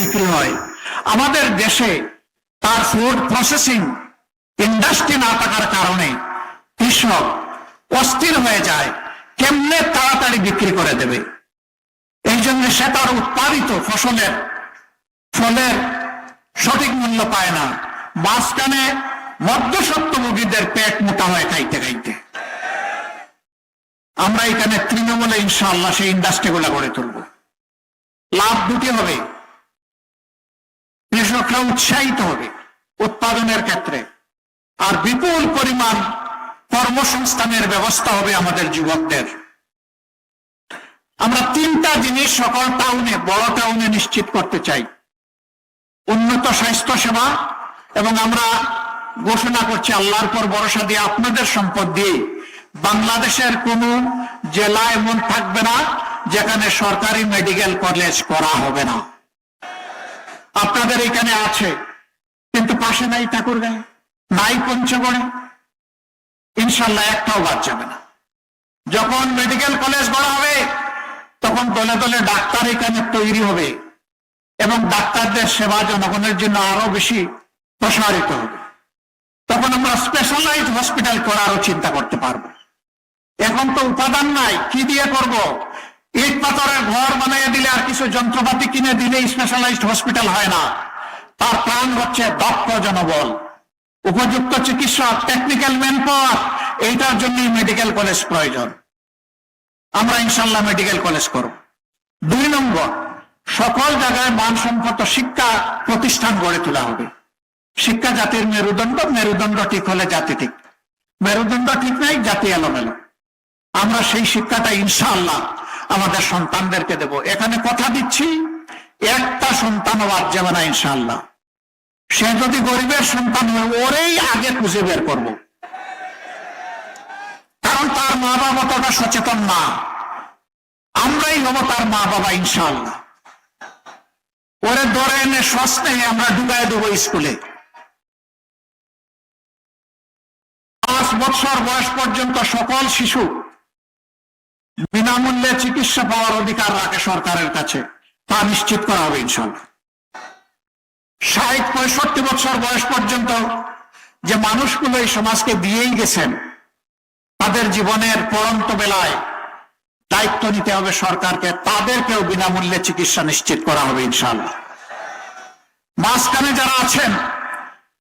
বিক্রি হয়। আমাদের দেশে তার ফুড প্রসেসিং ইন্ডাস্ট্রি না থাকার কারণে কৃষক অস্থির হয়ে যায়, কেমনে তাড়াতাড়ি বিক্রি করে দেবে। এই জন্য সে তার উৎপাদিত ফলের সঠিক মূল্য পায় না। মাঝখানে মধ্যস্বত্বভোগীদের পেট মোটা হয় খাইতে খাইতে। আমরা এখানে তৃণমূলে ইনশাআল্লাহ সেই ইন্ডাস্ট্রিগুলো গড়ে তুলব। লাভ দুটি হবে, কৃষকরা উৎসাহিত হবে উৎপাদনের ক্ষেত্রে, আর বিপুল পরিমাণ কর্মসংস্থানের ব্যবস্থা হবে আমাদের যুবকদের। আমরা তিনটা জিনিস সকল টাউনে, বড় টাউনে নিশ্চিত করতে চাই। উন্নত স্বাস্থ্য সেবা, এবং আমরা ঘোষণা করছি আল্লাহর পর ভরসা দিয়ে আপনাদের সম্পদ দিয়ে বাংলাদেশের কোন জেলা এমন থাকবে না যেখানে সরকারি মেডিকেল কলেজ করা হবে না। আপনাদের এখানে আছে, কিন্তু পাশে নাই ঠাকুরগাঁয়ে, নাই পঞ্চগড়ে, ইনশাল্লাহ একটাও বাদ যাবে না। যখন মেডিকেল কলেজ করা হবে তখন দলে দলে ডাক্তার এখানে তৈরি হবে এবং ডাক্তারদের সেবা জনগণের জন্য আরো বেশি প্রসারিত হবে। তখন আমরা স্পেশালাইজড হসপিটাল করারও চিন্তা করতে পারবো। এখন তো উপাদান নাই, কি দিয়ে করব? ইট পাথরের ঘর বানিয়ে দিলে আর কিছু যন্ত্রপাতি কিনে দিলে স্পেশালাইজড হসপিটাল হয় না। তার প্রাণ হচ্ছে দক্ষ জনবল, উপযুক্ত চিকিৎসক, টেকনিক্যাল ম্যান পাওয়ার। এইটার জন্যই মেডিকেল কলেজ প্রয়োজন। আমরা ইনশাল্লাহ মেডিকেল কলেজ করব। 2 নম্বর, সকল জায়গায় মানসম্মত শিক্ষা প্রতিষ্ঠান গড়ে তোলা হবে। শিক্ষা জাতির মেরুদণ্ড, মেরুদণ্ড ঠিক হলে জাতি ঠিক, মেরুদণ্ড ঠিক নাই জাতি এলোমেলো। আমরা সেই শিক্ষাটা ইনশাআল্লাহ আমাদের সন্তানদেরকে দেব। এখানে কথা দিচ্ছি, একটা সন্তানও বাদ যাবে না ইনশাআল্লাহ। সে যদি গরিবের সন্তান হয়, ওরেই আগে খুঁজে বের করব, কারণ তার মা বাবা ততটা সচেতন না। আমরাই হব তার মা বাবা ইনশাআল্লাহ। ওরে ধরে এনে সস্নেহে আমরা ঢুকাই দেবো স্কুলে। 5 বছর বয়স পর্যন্ত সকল শিশু বিনামূল্যে চিকিৎসা পাওয়ার অধিকার রাখে সরকারের কাছে, তা নিশ্চিত করা হবে ইনশাআল্লাহ। 60-65 বছর বয়স পর্যন্ত যে মানুষগুলো এই সমাজকে দিয়েই গেছেন, তাদের জীবনের পরন্ত বেলায় দায়িত্ব নিতে হবে সরকারকে, তাদেরকেও বিনামূল্যে চিকিৎসা নিশ্চিত করা হবে ইনশাআল্লাহ। মাঝখানে যারা আছেন,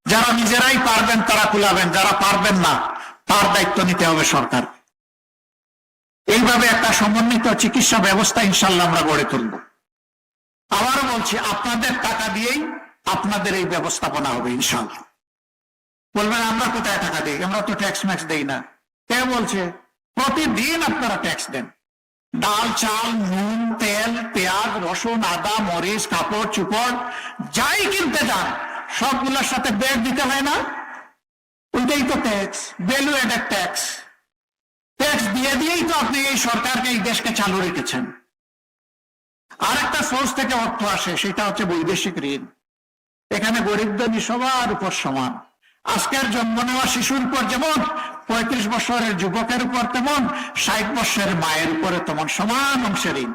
যারা নিজেরাই পারবেন তারা কুলাবেন, যারা পারবেন না তার দায়িত্ব নিতে হবে সরকার। এইভাবে একটা সমন্বিত চিকিৎসা ব্যবস্থা ইনশাআল্লাহ আমরা গড়ে তুলব। আবারও বলছি, আপনাদের টাকা দিয়েই আপনাদের এই ব্যবস্থাপনা হবে ইনশাআল্লাহ। বলবেন আমরা কোথায় টাকা দিই? আমরা তো ট্যাক্স ম্যাক্স দেই না। কে বলছে? প্রতিদিন আপনারা ট্যাক্স দেন। ডাল, চাল, নুন, তেল, পেঁয়াজ, রসুন, আদা, মরিচ, কাপড় চোপড় যাই কিনতে যান সবগুলোর সাথে বেড দিতে হয় না? ওইটাই তো tax, value aided tax. Tax দিয়ে দিয়েই তো আপনি এই সরকারকে, এই দেশকে চালু রেখেছেন। আরেকটা সোর্স থেকে অর্থ আসে, সেটা হচ্ছে বৈদেশিক ঋণ। এখানে গরিব ধনী সবার উপর সমান। আজকের জন্ম নেওয়া শিশুর উপর যেমন, 35 বছরের যুবকের উপর তেমন, 60 বছরের মায়ের উপরে তেমন সমান অংশের ঋণ।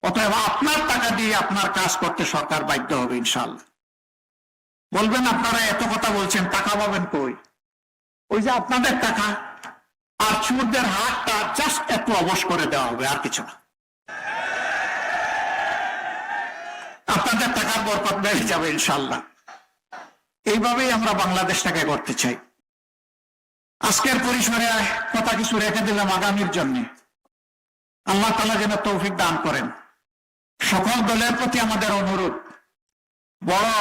অতএব আপনার টাকা দিয়ে আপনার কাজ করতে সরকার বাধ্য হবে ইনশাআল্লাহ। বলবেন আপনারা এত কথা বলছেন, টাকা পাবেন কই? ওই যে আপনাদের টাকা, আর চোরদের হাতটা জাস্ট একটু অবশ করে দেওয়া হবে, আর কিছু না। আপনাদের টাকার বরকত বেড়ে যাবে ইনশাআল্লাহ। এইভাবেই আমরা বাংলাদেশটাকে করতে চাই। আজকের পরিসরে কথা কিছু রেখে দিলাম আগামীর জন্য। আল্লাহ তাআলা যেন তৌফিক দান করেন। সকল দলের প্রতি আমাদের অনুরোধ, বড়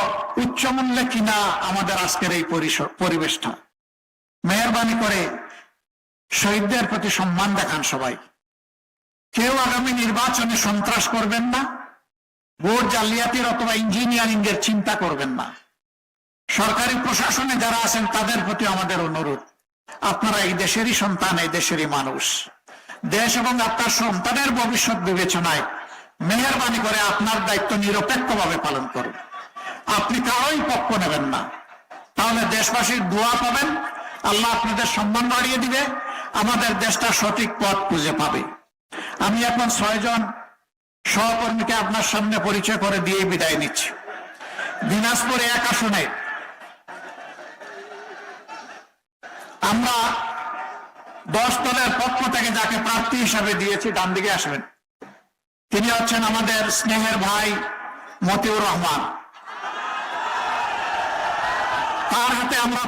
উচ্চ মূল্যে কিনা আমাদের আজকের এই পরিবেশটা, মেহরবানি করে শহীদদের প্রতি সম্মান দেখান সবাই। কেউ আগামী নির্বাচনে সন্ত্রাস করবেন না, ভোট জালিয়াতির অথবা ইঞ্জিনিয়ারিং এর চিন্তা করবেন না। সরকারি প্রশাসনে যারা আছেন তাদের প্রতি আমাদের অনুরোধ, আপনারা এই দেশেরই সন্তান, এই দেশেরই মানুষ। দেশ এবং আপনার সন্তানের ভবিষ্যৎ বিবেচনায় মেহরবানি করে আপনার দায়িত্ব নিরপেক্ষভাবে পালন করুন। আপনি কারোই পক্ষ নেবেন না, তাহলে দেশবাসীর দোয়া পাবেন, আল্লাহ আপনাদের সম্মান বাড়িয়ে দিবে, আমাদের দেশটা সঠিক পথ খুঁজে পাবে। আমি এখন 6 জন সহকর্মীকে আপনার সামনে পরিচয় করে দিয়ে বিদায় নিচ্ছি। দিনাজপুর 1 আসনে আমরা 10 দলের পক্ষ থেকে যাকে প্রার্থী হিসাবে দিয়েছি, ডান দিকে আসবেন, তিনি হচ্ছেন আমাদের স্নেহের ভাই মতিউর রহমান। তার হাতে আমরা